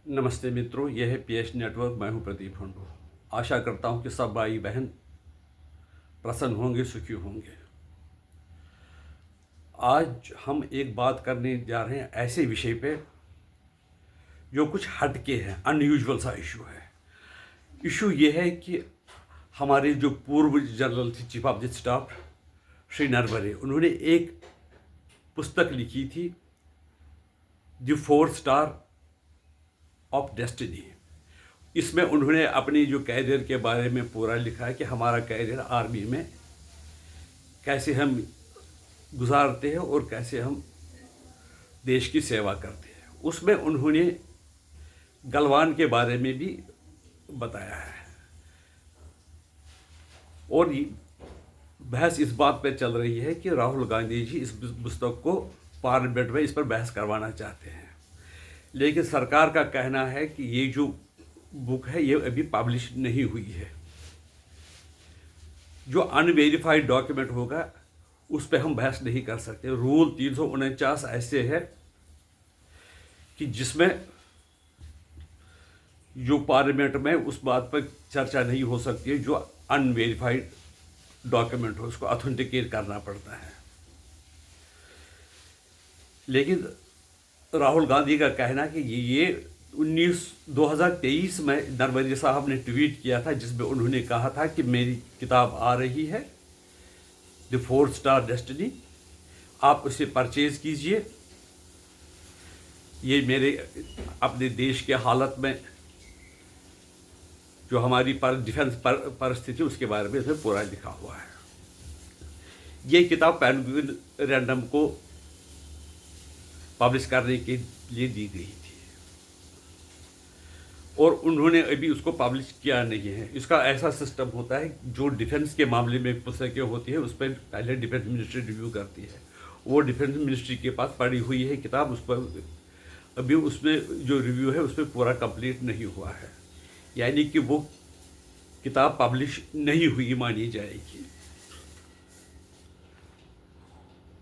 नमस्ते मित्रों, यह है पीएच नेटवर्क। मैं हूं प्रदीप हंडू। आशा करता हूं कि सब भाई बहन प्रसन्न होंगे, सुखी होंगे। आज हम एक बात करने जा रहे हैं ऐसे विषय पे जो कुछ हटके है, अनयूजुअल सा इशू है। इशू ये है कि हमारे जो पूर्व जनरल थे, chief of the staff Shri Narware, उन्होंने एक पुस्तक लिखी थी, द 4 स्टार ऑफ डेस्टिनी। इसमें उन्होंने अपनी जो कैरियर के बारे में पूरा लिखा है कि हमारा कैरियर आर्मी में कैसे हम गुजारते हैं और कैसे हम देश की सेवा करते हैं। उसमें उन्होंने गलवान के बारे में भी बताया है और बहस इस बात पर चल रही है कि राहुल गांधी जी इस पुस्तक को पार्लियामेंट में इस पर बहस करवाना चाहते हैं। लेकिन सरकार का कहना है कि ये जो बुक है ये अभी पब्लिश नहीं हुई है। जो अनवेरिफाइड डॉक्यूमेंट होगा उस पर हम बहस नहीं कर सकते। रूल 349 ऐसे है कि जिसमें जो पार्लियामेंट में उस बात पर चर्चा नहीं हो सकती है जो अनवेरिफाइड डॉक्यूमेंट हो, उसको ऑथेंटिकेट करना पड़ता है। लेकिन राहुल गांधी का कहना है कि ये 2023 में नरवरे साहब ने ट्वीट किया था जिसमें उन्होंने कहा था कि मेरी किताब आ रही है, द 4 स्टार डेस्टिनी, आप उसे परचेज कीजिए। ये मेरे अपने देश के हालत में जो हमारी डिफेंस परिस्थिति उसके बारे में इसमें पूरा लिखा हुआ है। ये किताब पेंगुइन रैंडम को पब्लिश करने के लिए दी गई थी और उन्होंने अभी उसको पब्लिश किया नहीं है। इसका ऐसा सिस्टम होता है, जो डिफेंस के मामले में पुस्तकें होती है उस पर पहले डिफेंस मिनिस्ट्री रिव्यू करती है। वो डिफेंस मिनिस्ट्री के पास पड़ी हुई है किताब, उस पर अभी उसमें जो रिव्यू है उस पर पूरा कंप्लीट नहीं हुआ है, यानी कि वो किताब पब्लिश नहीं हुई मानी जाएगी।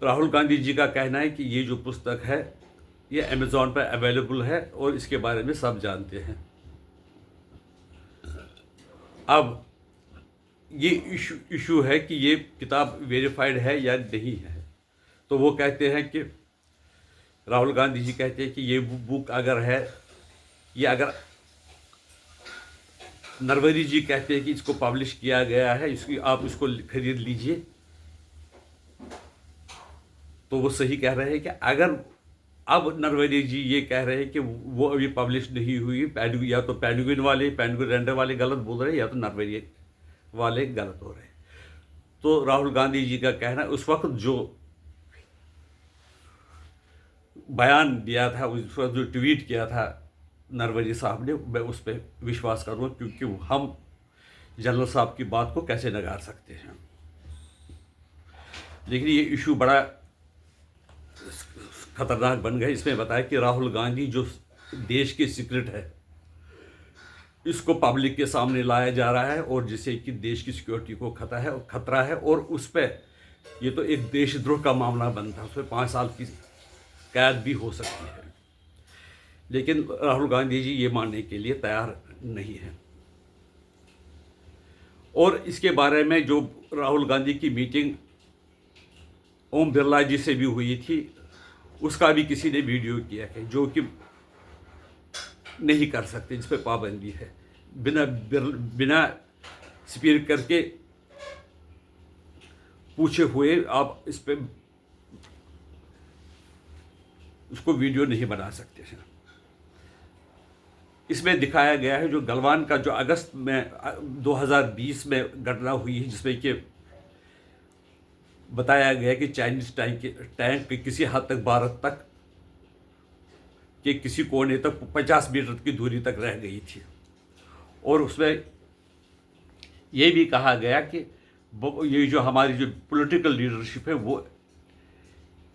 राहुल गांधी जी का कहना है कि ये जो पुस्तक है ये अमेज़ॉन पर अवेलेबल है और इसके बारे में सब जानते हैं। अब ये इशू है कि ये किताब वेरीफाइड है या नहीं है। तो वो कहते हैं कि राहुल गांधी जी कहते हैं कि ये बुक अगर है, ये अगर नरवरे जी कहते हैं कि इसको पब्लिश किया गया है, आप इसको खरीद लीजिए, तो वो सही कह रहे हैं। कि अगर अब नरवरे जी ये कह रहे हैं कि वो अभी पब्लिश नहीं हुई, या तो पेंगुइन रैंडम वाले गलत बोल रहे हैं या तो नरवरे वाले गलत हो रहे हैं। तो राहुल गांधी जी का कहना है उस वक्त जो बयान दिया था, उस वक्त जो ट्वीट किया था नरवरे साहब ने, मैं उस पर विश्वास करूँगा, क्योंकि हम जनरल साहब की बात को कैसे नकार सकते हैं। लेकिन ये इशू बड़ा खतरनाक बन गया। इसमें बताया कि राहुल गांधी जो देश की सीक्रेट है इसको पब्लिक के सामने लाया जा रहा है और जिससे कि देश की सिक्योरिटी को खतरा है और उस पर ये तो एक देशद्रोह का मामला बनता है, उस पर 5 साल की कैद भी हो सकती है। लेकिन राहुल गांधी जी ये मानने के लिए तैयार नहीं है। और इसके बारे में जो राहुल गांधी की मीटिंग ओम बिरला जी से भी हुई थी उसका भी किसी ने वीडियो किया है, जो कि नहीं कर सकते, जिस पर पाबंदी है। बिना स्पीक करके पूछे हुए आप इस पर उसको वीडियो नहीं बना सकते हैं। इसमें दिखाया गया है जो गलवान का जो अगस्त में 2020 में घटना हुई है, जिसमें कि बताया गया कि चाइनीज टैंक किसी हद तक भारत तक के किसी कोने तक 50 मीटर की दूरी तक रह गई थी। और उसमें ये भी कहा गया कि ये जो हमारी जो पॉलिटिकल लीडरशिप है वो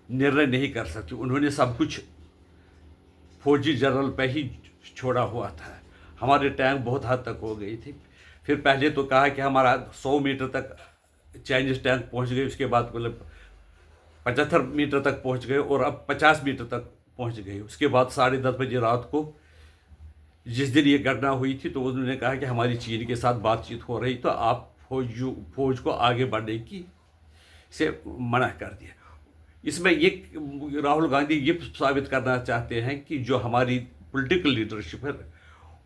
निर्णय नहीं कर सकती, उन्होंने सब कुछ फौजी जनरल पे ही छोड़ा हुआ था। हमारे टैंक बहुत हद तक हो गई थी। फिर पहले तो कहा कि हमारा 100 मीटर तक चाइनीज टैंक पहुंच गए, उसके बाद मतलब 75 मीटर तक पहुंच गए और अब 50 मीटर तक पहुंच गए। उसके बाद 10:30 बजे रात को जिस दिन ये घटना हुई थी तो उन्होंने कहा कि हमारी चीन के साथ बातचीत हो रही, तो आप फौज को आगे बढ़ने की से मना कर दिया। इसमें ये राहुल गांधी ये साबित करना चाहते हैं कि जो हमारी पॉलिटिकल लीडरशिप है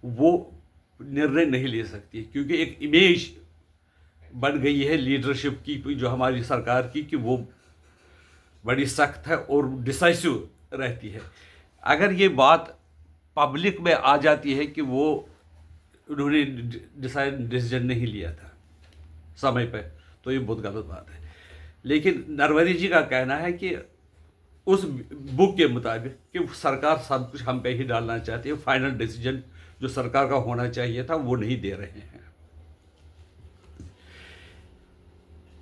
वो निर्णय नहीं ले सकती, क्योंकि एक इमेज बन गई है लीडरशिप की जो हमारी सरकार की, कि वो बड़ी सख्त है और डिसाइसिव रहती है। अगर ये बात पब्लिक में आ जाती है कि वो उन्होंने डिसीजन नहीं लिया था समय पे, तो ये बहुत गलत बात है। लेकिन नरवरे जी का कहना है कि उस बुक के मुताबिक कि सरकार सब कुछ हम पे ही डालना चाहती है, फाइनल डिसीजन जो सरकार का होना चाहिए था वो नहीं दे रहे हैं।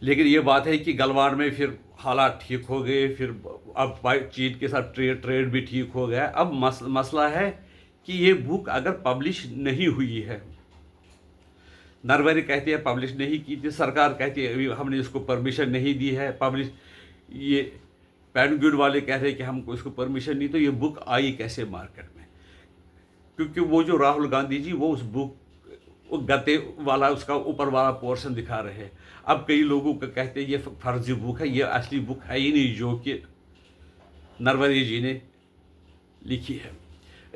लेकिन ये बात है कि गलवान में फिर हालात ठीक हो गए, फिर अब चीन के साथ ट्रेड भी ठीक हो गया। अब मसला है कि ये बुक अगर पब्लिश नहीं हुई है, नरवरे कहती है पब्लिश नहीं की थी, सरकार कहती है अभी हमने इसको परमिशन नहीं दी है पब्लिश, ये पेंगुइन वाले कह रहे हैं कि हमको इसको परमिशन नहीं, तो ये बुक आई कैसे मार्केट में? क्योंकि वो जो राहुल गांधी जी वो उस बुक वो गते वाला उसका ऊपर वाला पोर्शन दिखा रहे हैं। अब कई लोगों का कहते हैं ये फर्जी बुक है, ये असली बुक है ही नहीं जो कि नरवरे जी ने लिखी है।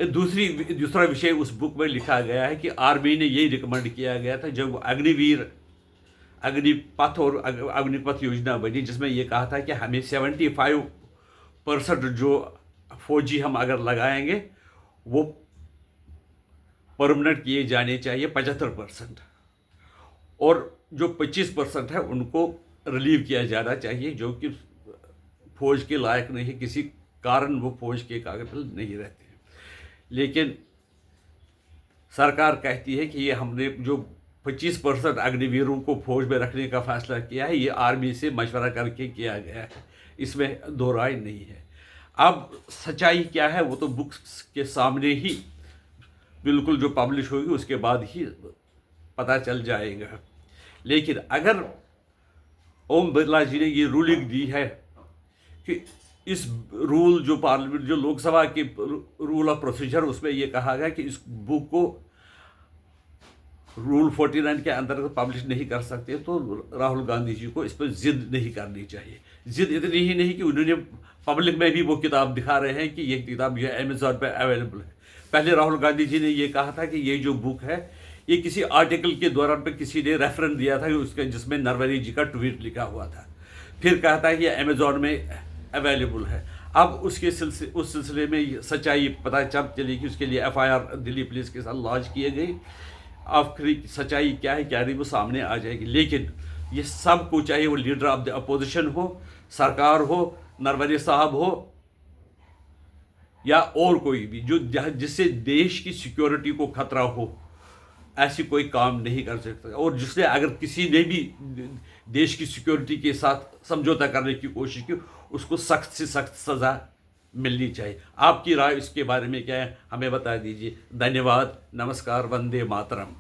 दूसरा विषय उस बुक में लिखा गया है कि आर्मी ने यही रिकमेंड किया गया था जब अग्निपथ और अग्निपथ योजना बनी, जिसमें यह कहा था कि हमें 75% जो फौजी हम अगर लगाएंगे वो परमानेंट किए जाने चाहिए 75%, और जो 25% है उनको रिलीव किया जाना चाहिए जो कि फौज के लायक नहीं, किसी कारण वो फौज के काबिल नहीं रहते। लेकिन सरकार कहती है कि ये हमने जो 25% अग्निवीरों को फौज में रखने का फैसला किया है, ये आर्मी से मशवरा करके किया गया है, इसमें दो राय नहीं है। अब सच्चाई क्या है वो तो बुक्स के सामने ही बिल्कुल जो पब्लिश होगी उसके बाद ही पता चल जाएगा। लेकिन अगर ओम बिरला जी ने ये रूलिंग दी है कि इस रूल जो पार्लियामेंट जो लोकसभा के रूल ऑफ प्रोसीजर उसमें ये कहा गया कि इस बुक को रूल 49 के अंतर्गत पब्लिश नहीं कर सकते, तो राहुल गांधी जी को इस पर जिद नहीं करनी चाहिए। जिद इतनी ही नहीं कि उन्होंने पब्लिक में भी वो किताब दिखा रहे हैं कि ये किताब ये अमेज़ॉन पे अवेलेबल है। पहले राहुल गांधी जी ने ये कहा था कि ये जो बुक है ये किसी आर्टिकल के दौरान पे किसी ने रेफरेंस दिया था उसके जिसमें नरवरे जी का ट्वीट लिखा हुआ था, फिर कहा था कि ये अमेज़ॉन में अवेलेबल है। अब उस सिलसिले में सच्चाई पता चली कि उसके लिए FIR दिल्ली पुलिस के साथ लॉन्च किए गई। आखिरी सच्चाई क्या है क्या नहीं वो सामने आ जाएगी। लेकिन ये सब को चाहे वो लीडर ऑफ द अपोजिशन हो, सरकार हो, नरवरे साहब हो या और कोई भी जो जिससे देश की सिक्योरिटी को खतरा हो, ऐसी कोई काम नहीं कर सकता। और जिसने अगर किसी ने भी देश की सिक्योरिटी के साथ समझौता करने की कोशिश की उसको सख्त से सख्त सज़ा मिलनी चाहिए। आपकी राय इसके बारे में क्या है हमें बता दीजिए। धन्यवाद, नमस्कार, वंदे मातरम।